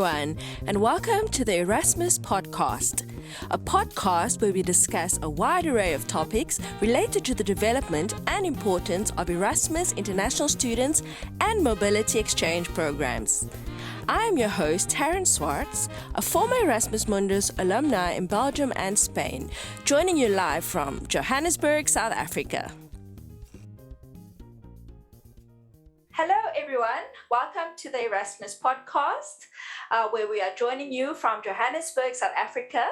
everyone, and welcome to the Erasmus Podcast, a podcast where we discuss a wide array of topics related to the development and importance of Erasmus international students and mobility exchange programs. I am your host, Taryn Swartz, a former Erasmus Mundus alumni in Belgium and Spain, joining you live from Johannesburg, South Africa. Hello, everyone. Welcome to the Erasmus Podcast, where we are joining you from Johannesburg, South Africa.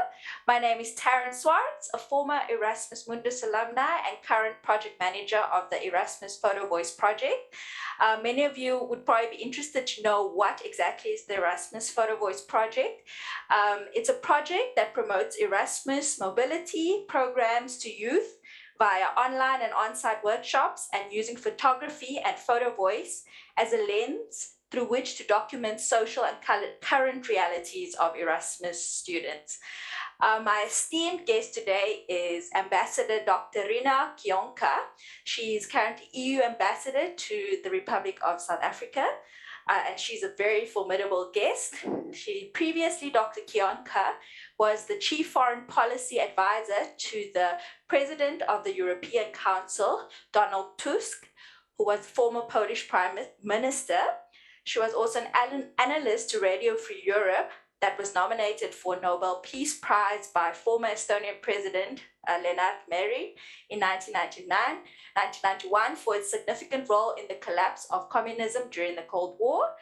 My name is Taryn Swartz, a former Erasmus Mundus alumni and current project manager of the Erasmus Photo Voice project. Many of you would probably be interested to know what exactly is the Erasmus Photo Voice project. It's a project that promotes Erasmus mobility programs to youth via online and on-site workshops and using photography and photo voice as a lens through which to document social and current realities of Erasmus students. My esteemed guest today is Ambassador Dr. Riina Kionka. She is currently EU Ambassador to the Republic of South Africa, and she's a very formidable guest. Previously, Dr. Kionka was the Chief Foreign Policy Advisor to the President of the European Council, Donald Tusk, who was former Polish Prime Minister. She was also an analyst to Radio Free Europe that was nominated for Nobel Peace Prize by former Estonian President Lennart Meri in 1991 for its significant role in the collapse of communism during the Cold War.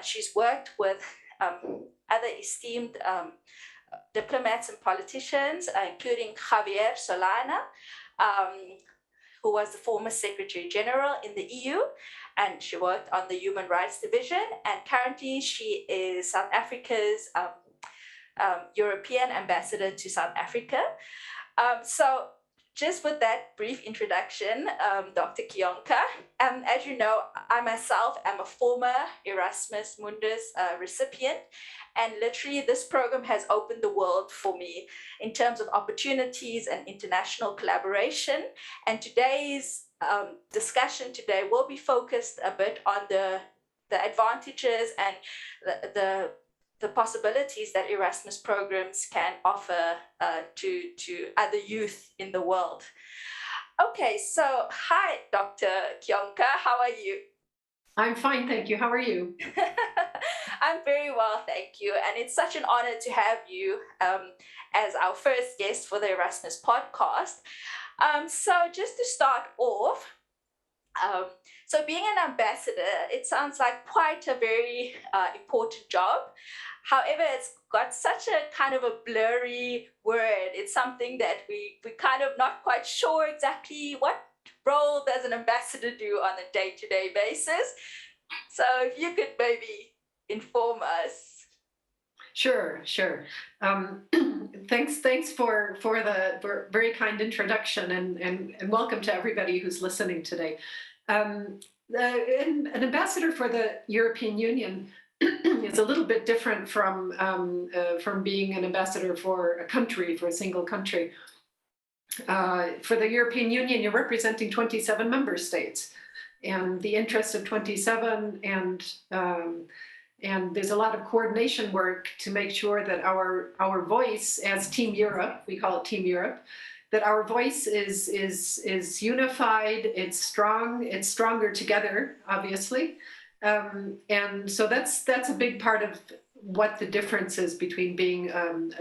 She's worked with other esteemed diplomats and politicians, including Javier Solana, who was the former Secretary General in the EU, and she worked on the Human Rights Division, and currently she is South Africa's European Ambassador to South Africa. So just with that brief introduction, Dr. Kionka, as you know, I myself am a former Erasmus Mundus recipient, and literally this program has opened the world for me in terms of opportunities and international collaboration. And today's discussion today will be focused a bit on the advantages and the possibilities that Erasmus programs can offer to other youth in the world. Okay, so hi, Dr. Kionka, how are you? I'm fine, thank you. How are you? I'm very well, thank you. And it's such an honor to have you as our first guest for the Erasmus podcast. So just to start off, so being an ambassador, it sounds like quite a very important job. However, it's got such a kind of a blurry word. It's something that we kind of not quite sure exactly what role does an ambassador do on a day-to-day basis. So if you could maybe inform us. Sure. Thanks for the very kind introduction, and welcome to everybody who's listening today. An ambassador for the European Union is a little bit different from being an ambassador for a country, for a single country. For the European Union, you're representing 27 member states, and the interest of 27, and there's a lot of coordination work to make sure that our voice as Team Europe, we call it Team Europe, that our voice is unified, it's strong, it's stronger together, obviously. And so that's a big part of what the difference is between being an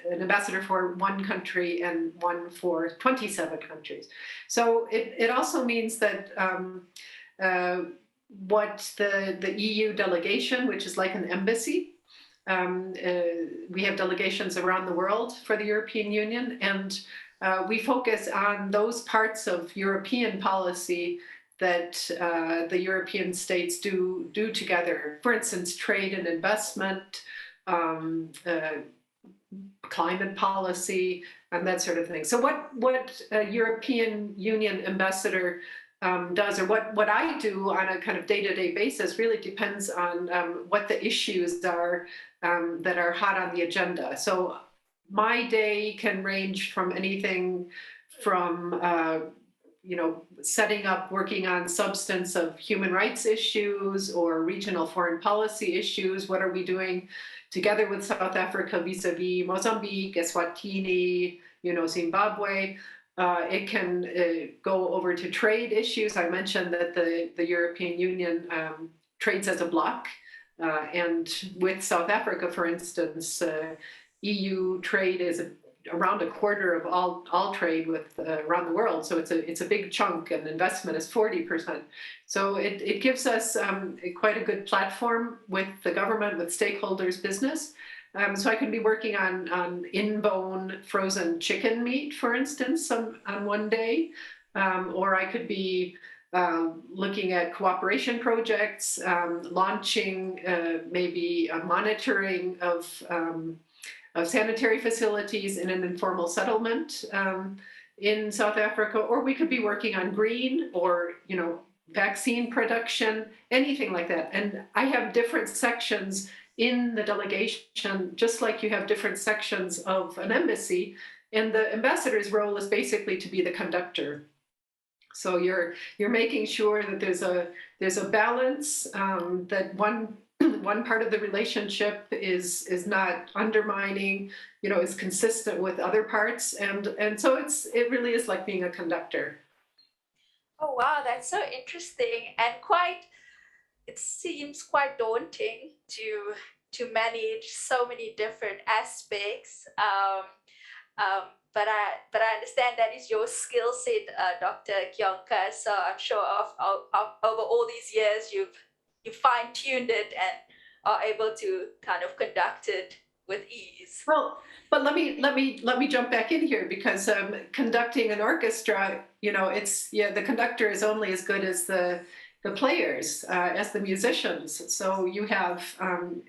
ambassador for one country and one for 27 countries. So it also means that what the EU delegation, which is like an embassy, we have delegations around the world for the European Union, and we focus on those parts of European policy that the European states do together. For instance, trade and investment, climate policy, and that sort of thing. So what a European Union ambassador does, or what I do on a kind of day-to-day basis, really depends on what the issues are that are hot on the agenda. So my day can range from anything from setting up, working on substance of human rights issues or regional foreign policy issues. What are we doing together with South Africa vis-a-vis Mozambique, Eswatini, Zimbabwe? It can go over to trade issues. I mentioned that the European Union trades as a bloc. And with South Africa, for instance, EU trade is around a quarter of all trade with around the world. So it's a big chunk, and investment is 40%. So it gives us quite a good platform with the government, with stakeholders, business. So I can be working on in-bone frozen chicken meat, for instance, on one day, or I could be looking at cooperation projects, launching maybe a monitoring of sanitary facilities in an informal settlement in South Africa, or we could be working on green or vaccine production, anything like that. And I have different sections in the delegation, just like you have different sections of an embassy. And the ambassador's role is basically to be the conductor. So you're making sure that there's a balance, that one part of the relationship is not undermining, is consistent with other parts, and so it really is like being a conductor. Oh wow, that's so interesting, and it seems quite daunting to manage so many different aspects. But I understand that is your skill set, Dr. Kionka. So I'm sure over all these years you fine-tuned it and are able to kind of conduct it with ease. Well, but let me jump back in here, because conducting an orchestra, the conductor is only as good as the players, as the musicians. So you have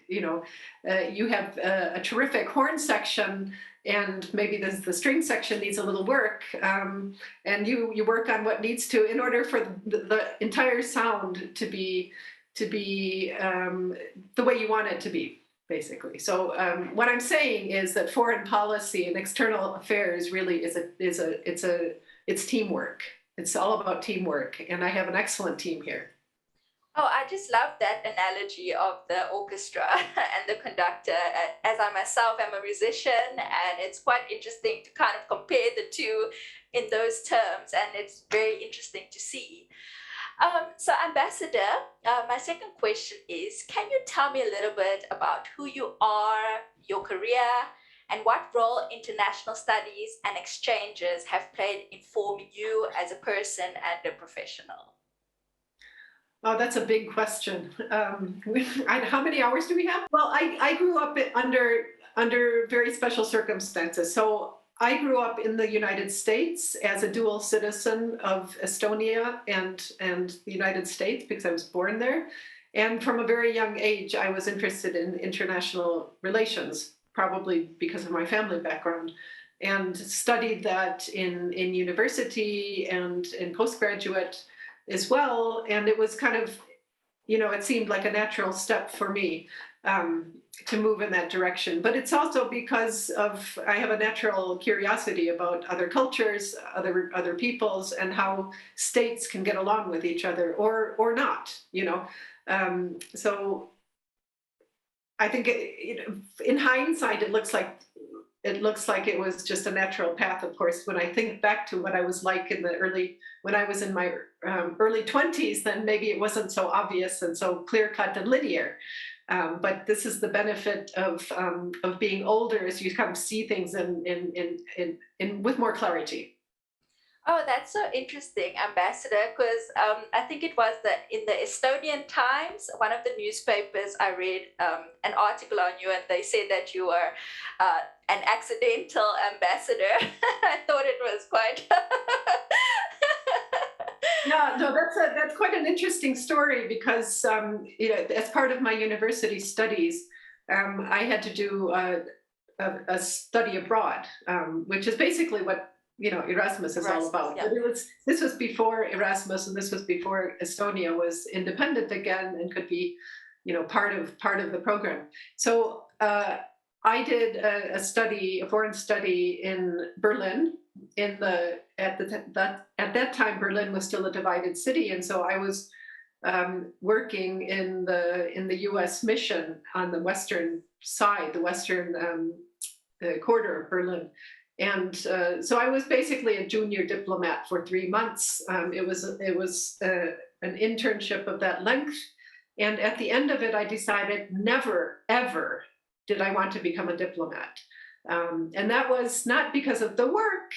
you have a terrific horn section, and maybe the string section needs a little work, and you work on what needs to, in order for the entire sound to be the way you want it to be, basically. So what I'm saying is that foreign policy and external affairs really it's teamwork. It's all about teamwork, and I have an excellent team here. Oh, I just love that analogy of the orchestra and the conductor. As I myself am a musician, and it's quite interesting to kind of compare the two in those terms, and it's very interesting to see. So, Ambassador, my second question is, can you tell me a little bit about who you are, your career, and what role international studies and exchanges have played in forming you as a person and a professional? Oh, that's a big question. How many hours do we have? Well, I grew up under very special circumstances. So I grew up in the United States as a dual citizen of Estonia and the United States, because I was born there. And from a very young age, I was interested in international relations, probably because of my family background, and studied that in university and in postgraduate as well. And it was kind of, it seemed like a natural step for me to move in that direction. But it's also because I have a natural curiosity about other cultures, other peoples, and how states can get along with each other or not, So I think in hindsight, it looks like it was just a natural path. Of course, when I think back to what I was like when I was in my early 20s, then maybe it wasn't so obvious and so clear-cut and linear. But this is the benefit of being older, as you kind of see things in with more clarity. Oh, that's so interesting, Ambassador, because I think it was in the Estonian Times, one of the newspapers, I read an article on you, and they said that you were an accidental ambassador. I thought it was quite... Yeah, no, that's quite an interesting story, because as part of my university studies, I had to do a study abroad, which is basically what Erasmus is all about. Yeah. But this was before Erasmus, and this was before Estonia was independent again and could be, part of the program. So I did a foreign study in Berlin, in the at that time Berlin was still a divided city, and so I was working in the U.S. mission on the western side, the western quarter of Berlin. And so I was basically a junior diplomat for 3 months. It was an internship of that length. And at the end of it, I decided never, ever did I want to become a diplomat. And that was not because of the work,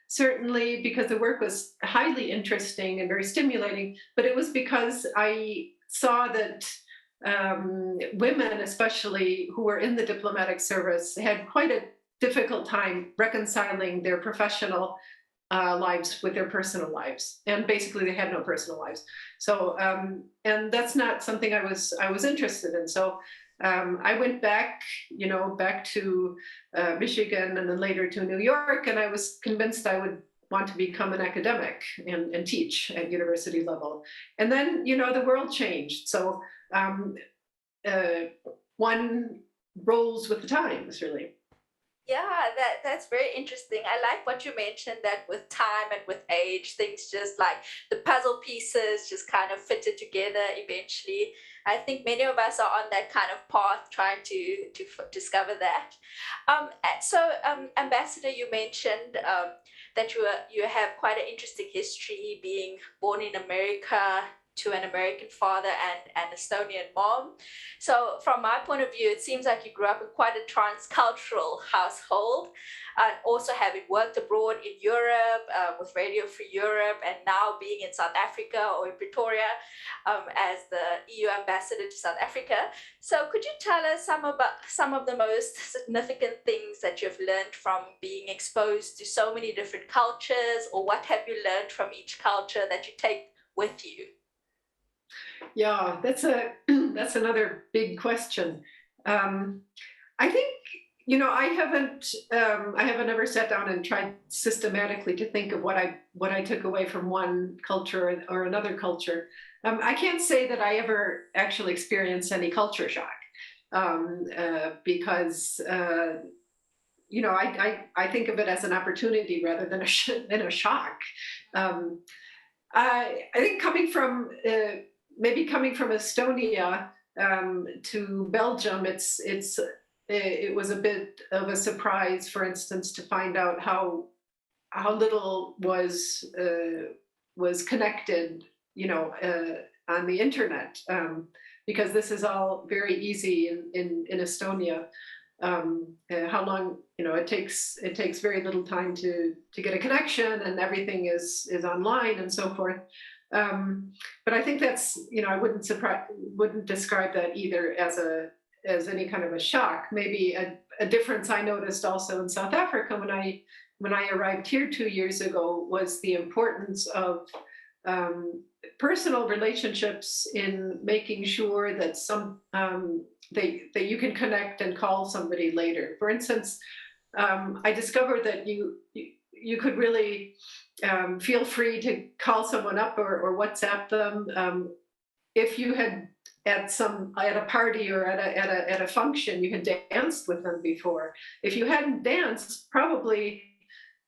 certainly because the work was highly interesting and very stimulating, but it was because I saw that women, especially who were in the diplomatic service, had quite a difficult time reconciling their professional lives with their personal lives, and basically they had no personal lives. So, and that's not something I was interested in. So I went back, back to Michigan and then later to New York, and I was convinced I would want to become an academic and teach at university level. And then, the world changed. So one rolls with the times, really. Yeah, that's very interesting. I like what you mentioned that with time and with age, things just like the puzzle pieces just kind of fitted together eventually. I think many of us are on that kind of path trying to discover that. Ambassador, you mentioned that you have quite an interesting history being born in America to an American father and an Estonian mom. So, from my point of view, it seems like you grew up in quite a transcultural household, and also having worked abroad in Europe with Radio Free Europe, and now being in South Africa or in Pretoria as the EU ambassador to South Africa. So, could you tell us some of the most significant things that you've learned from being exposed to so many different cultures, or what have you learned from each culture that you take with you? Yeah, that's another big question. I think I haven't ever sat down and tried systematically to think of what I took away from one culture or another culture. I can't say that I ever actually experienced any culture shock because I think of it as an opportunity rather than than a shock. I think maybe coming from Estonia to Belgium, it was a bit of a surprise, for instance, to find out how little was connected, on the internet, because this is all very easy in Estonia. How long it takes very little time to get a connection, and everything is online and so forth. But I think that's I wouldn't describe that either as any kind of a shock. Maybe a difference I noticed also in South Africa when I arrived here 2 years ago was the importance of personal relationships in making sure that that you can connect and call somebody later. For instance, I discovered that you could really feel free to call someone up or WhatsApp them if you had at a party or at a function you had danced with them before. If you hadn't danced, probably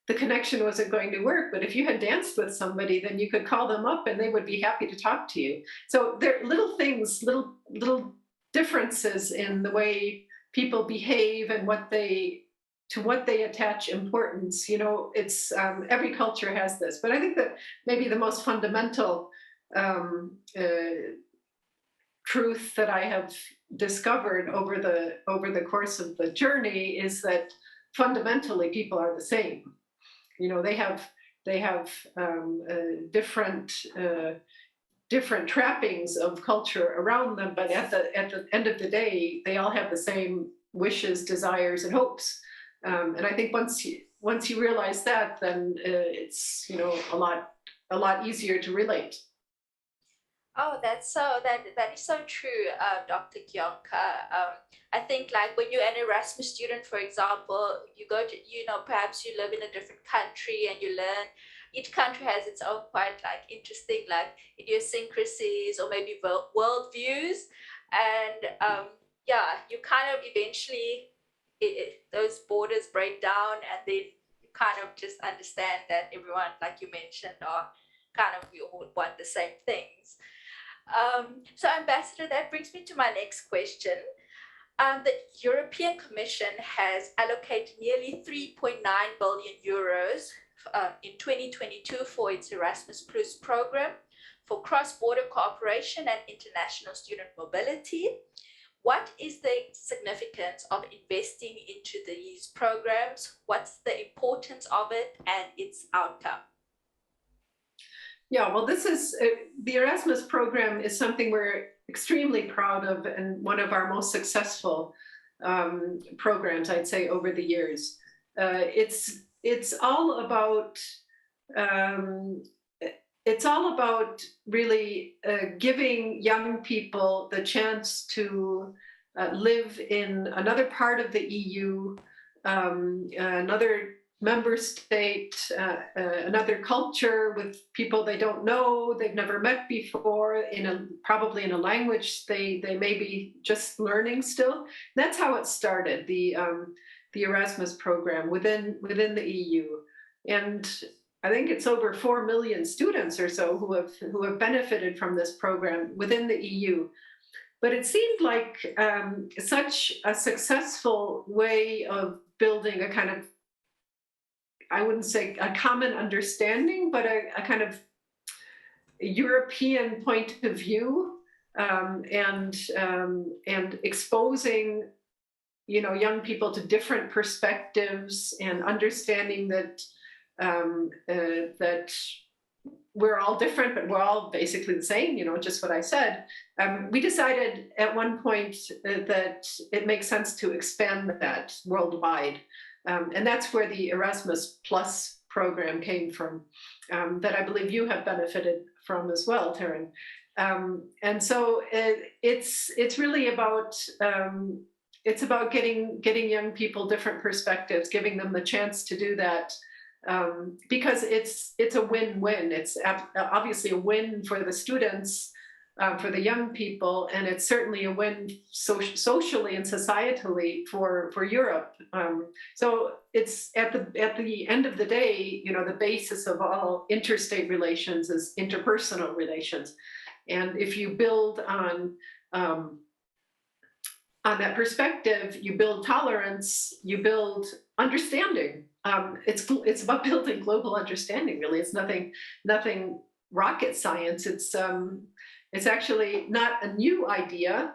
the connection wasn't going to work. But if you had danced with somebody, then you could call them up and they would be happy to talk to you. So there are little things, little differences in the way people behave and to what they attach importance. It's every culture has this, but I think that maybe the most fundamental truth that I have discovered over the course of the journey is that fundamentally people are the same. They have different trappings of culture around them, but at the end of the day, they all have the same wishes, desires, and hopes. And I think once you realize that, then it's a lot easier to relate. Oh, that is so true, Dr. Kionka. I think like when you're an Erasmus student, for example, you go to perhaps you live in a different country and you learn. Each country has its own quite like interesting like idiosyncrasies or maybe world views, and yeah, you kind of eventually those borders break down, and then you kind of just understand that everyone, like you mentioned, are kind of, we all want the same things. So, Ambassador, that brings me to my next question. The European Commission has allocated nearly 3.9 billion euros in 2022 for its Erasmus Plus program for cross-border cooperation and international student mobility. What is the significance of investing into these programs? What's the importance of it and its outcome? Yeah, well, this is the Erasmus program is something we're extremely proud of and one of our most successful programs, I'd say, over the years. It's all about really giving young people the chance to live in another part of the EU, another member state, another culture with people they don't know, they've never met before, probably in a language they may be just learning still. That's how it started, the Erasmus program within the EU. And I think it's over 4 million students or so who have benefited from this program within the EU. But it seemed like such a successful way of building a kind of, I wouldn't say a common understanding, but a kind of European point of view, and exposing, young people to different perspectives and understanding that that we're all different, but we're all basically the same, just what I said. We decided at one point that it makes sense to expand that worldwide. And that's where the Erasmus Plus program came from, that I believe you have benefited from as well, Taryn. And so it's really about getting young people different perspectives, giving them the chance to do that, because it's a win-win. It's obviously a win for the students, for the young people, and it's certainly a win socially and societally for Europe. So it's at the end of the day, the basis of all interstate relations is interpersonal relations, and if you build on that perspective, you build tolerance, you build understanding. It's about building global understanding. Really, it's nothing rocket science. It's actually not a new idea.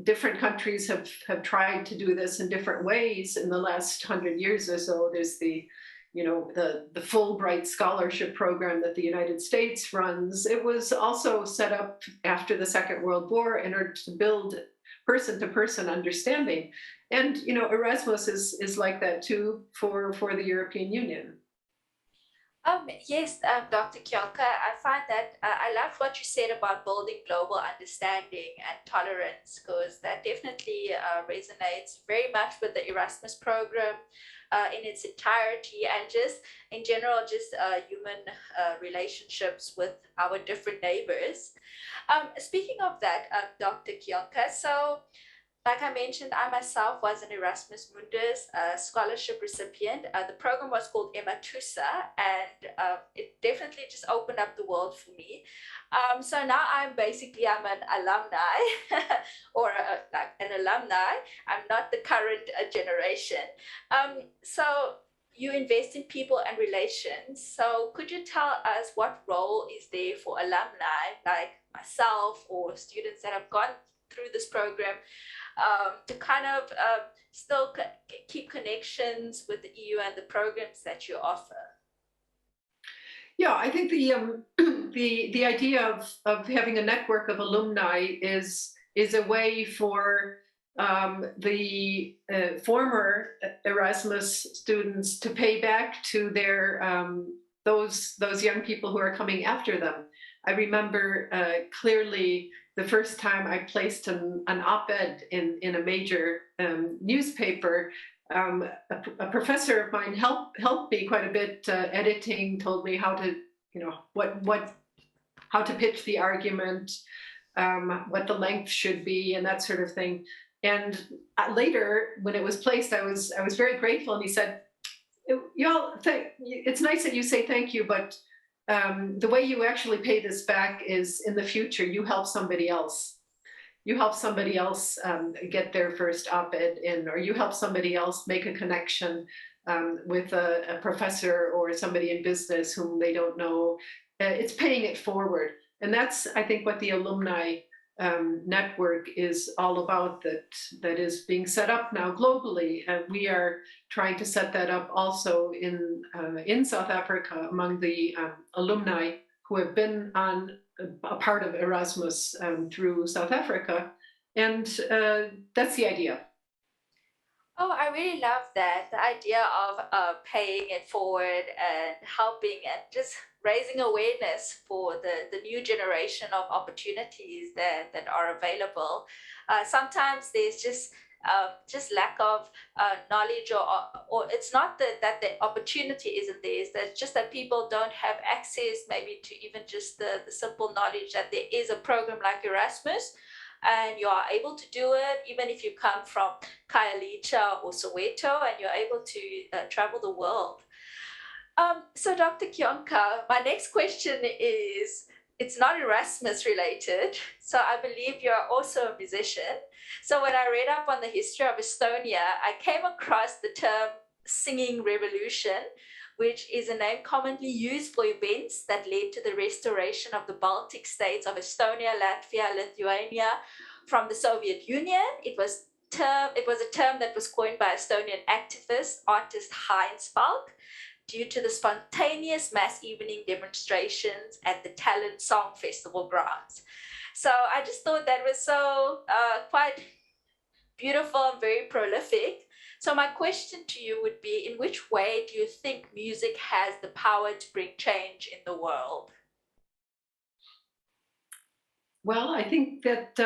Different countries have tried to do this in different ways in the last 100 years or so. There's the Fulbright scholarship program that the United States runs. It was also set up after the Second World War in order to build person-to-person understanding. And Erasmus is like that too for the European Union. Yes, Dr. Kionka, I find that I love what you said about building global understanding and tolerance, because that definitely resonates very much with the Erasmus program in its entirety, and just in general, just human relationships with our different neighbors. Speaking of that, Dr. Kionka, so like I mentioned, I myself was an Erasmus Mundus scholarship recipient. The program was called Ematusa, and it definitely just opened up the world for me. So now I'm an alumni or like an alumni. I'm not the current generation. So you invest in people and relations. So could you tell us what role is there for alumni like myself or students that have gone through this program to kind of still keep connections with the EU and the programs that you offer? Yeah, I think the idea of having a network of alumni is a way for the former Erasmus students to pay back to their those young people who are coming after them. I remember clearly the first time I placed an op-ed in a major newspaper. A professor of mine helped me quite a bit editing, told me how to, how to pitch the argument, what the length should be, and that sort of thing. And later, when it was placed, I was very grateful. And he said, It's nice that you say thank you, but the way you actually pay this back is in the future, you help somebody else. You help somebody else get their first op-ed in, or you help somebody else make a connection with a professor or somebody in business whom they don't know. It's paying it forward. And that's, I think, what the alumni network is all about, that is being set up now globally. And we are trying to set that up also in South Africa among the alumni who have been on a part of Erasmus through South Africa. And that's the idea. Oh, I really love that. The idea of paying it forward and helping and just raising awareness for the new generation of opportunities that are available. Sometimes there's just lack of knowledge, or it's not that the opportunity isn't there, it's that just that people don't have access maybe to even just the simple knowledge that there is a program like Erasmus, and you are able to do it even if you come from Khayelitsha or Soweto and you're able to travel the world. So Dr. Kionka, my next question is, it's not Erasmus related. So I believe you're also a musician. So when I read up on the history of Estonia, I came across the term singing revolution, which is a name commonly used for events that led to the restoration of the Baltic states of Estonia, Latvia, Lithuania from the Soviet Union. It was a term that was coined by Estonian activist artist Heinz Falk due to the spontaneous mass evening demonstrations at the Tallinn Song Festival grounds. So I just thought that was so quite beautiful and very prolific. So my question to you would be, in which way do you think music has the power to bring change in the world? Well, I think that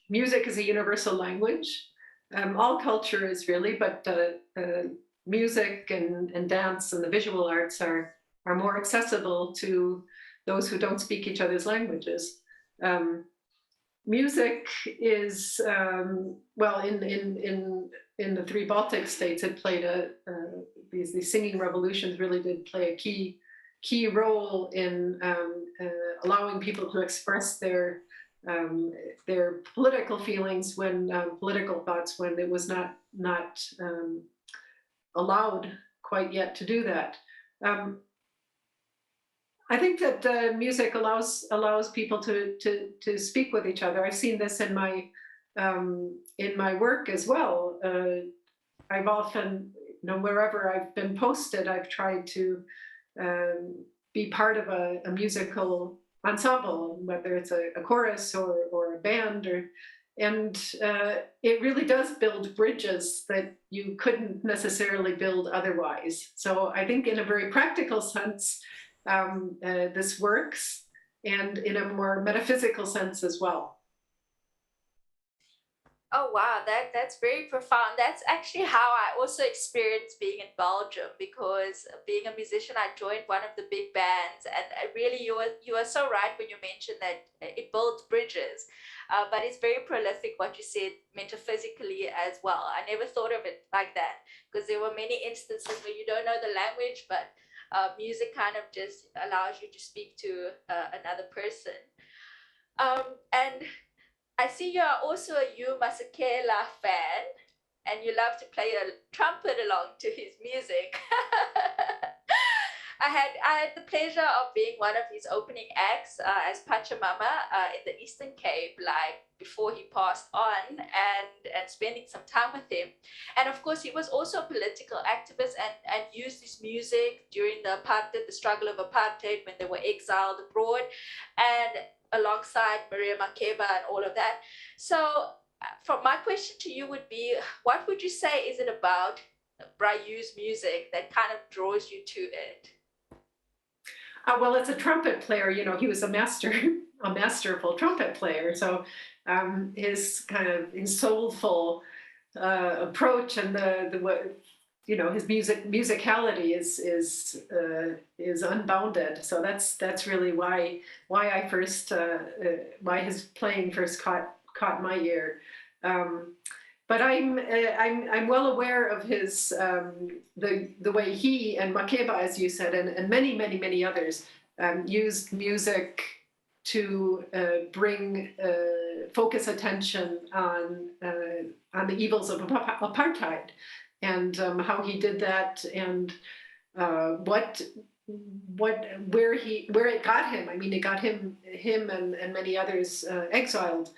music is a universal language. All culture is really, but music and dance and the visual arts are more accessible to those who don't speak each other's languages. Music is well, in the three Baltic states, it played these singing revolutions really did play a key role in allowing people to express their political feelings, when political thoughts, when it was not allowed quite yet to do that. I think that music allows people to speak with each other. I've seen this in my work as well. I've often, wherever I've been posted, I've tried to be part of a musical ensemble, whether it's a chorus or a band, and it really does build bridges that you couldn't necessarily build otherwise. So I think in a very practical sense, this works, and in a more metaphysical sense as well. Oh wow, that's very profound. That's actually how I also experienced being in Belgium, because being a musician, I joined one of the big bands, and really, you are so right when you mentioned that it builds bridges, but it's very prolific what you said metaphysically as well. I never thought of it like that, because there were many instances where you don't know the language, but music kind of just allows you to speak to another person. And I see you are also a Hugh Masekela fan, and you love to play a trumpet along to his music. I had the pleasure of being one of his opening acts as Pachamama in the Eastern Cape, like before he passed on, and spending some time with him. And of course, he was also a political activist and used his music during the apartheid, the struggle of apartheid, when they were exiled abroad, and alongside Maria Makeba and all of that. So, from my question to you would be, what would you say is it about Brayu's music that kind of draws you to it? Well, as a trumpet player, he was a masterful trumpet player. So his kind of his soulful approach and his musicality is unbounded. So that's really why I first why his playing first caught my ear. But I'm well aware of his the way he and Makeba, as you said, and many others used music to bring focus attention on the evils of apartheid, and how he did that, and where it got him. I mean, it got him and many others exiled.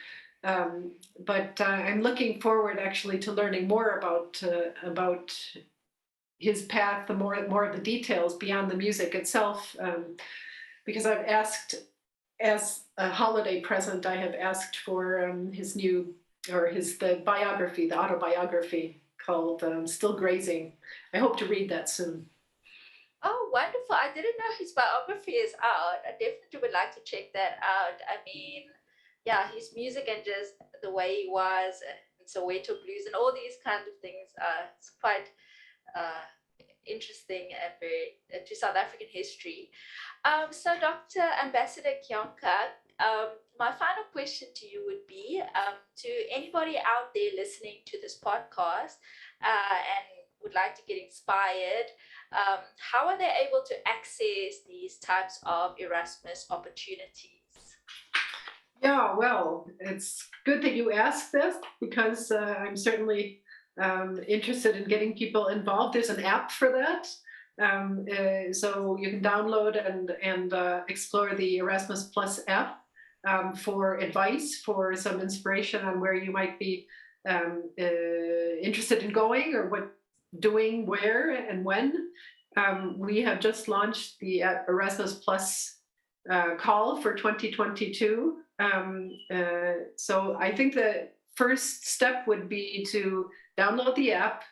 But I'm looking forward actually to learning more about his path, the more of the details beyond the music itself, because I've asked, as a holiday present, I have asked for his new, or the autobiography called Still Grazing. I hope to read that soon. Oh, wonderful. I didn't know his biography is out. I definitely would like to check that out. I mean, yeah, his music and just the way he was, and Soweto blues and all these kinds of things, it's quite uh, interesting and very to South African history. So, Dr. Ambassador Kionka, my final question to you would be, to anybody out there listening to this podcast and would like to get inspired, how are they able to access these types of Erasmus opportunities? Yeah, well, it's good that you asked this, because I'm certainly interested in getting people involved. There's an app for that. So you can download and explore the Erasmus Plus app for advice, for some inspiration on where you might be interested in going, or what doing, where and when. We have just launched the Erasmus Plus call for 2022. So I think the first step would be to download the app,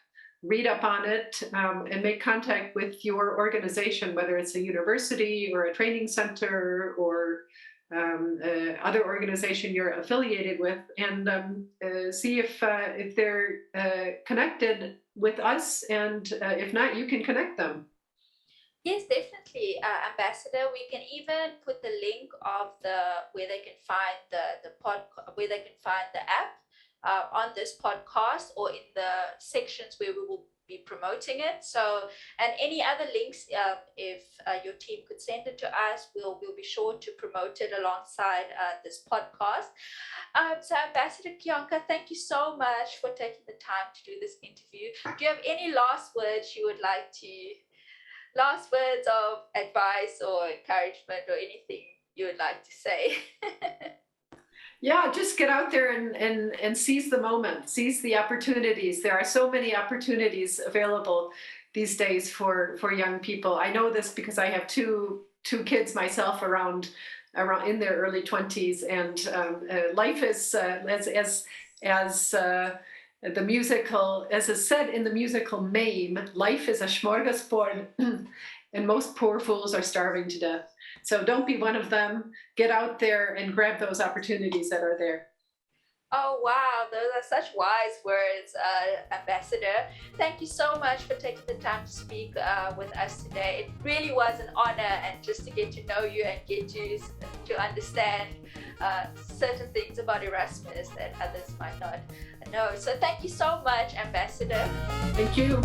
read up on it, and make contact with your organization, whether it's a university or a training center or other organization you're affiliated with, and see if they're connected with us, and if not, you can connect them. Yes, definitely, Ambassador. We can even put the link of where they can find where they can find the app on this podcast, or in the sections where we will be promoting it. So, and any other links, if your team could send it to us, we'll be sure to promote it alongside this podcast. So, Ambassador Kionka, thank you so much for taking the time to do this interview. Do you have any last words you would like to? Last words of advice or encouragement, or anything you would like to say? Yeah, just get out there and seize the moment, seize the opportunities. There are so many opportunities available these days for young people. I know this because I have two kids myself around in their early 20s, and life is as the musical, as is said in the musical Mame, life is a smorgasbord, and most poor fools are starving to death. So don't be one of them. Get out there and grab those opportunities that are there. Oh, wow. Those are such wise words, Ambassador. Thank you so much for taking the time to speak with us today. It really was an honor, and just to get to know you and get to understand certain things about Erasmus that others might not know. So thank you so much, Ambassador. Thank you.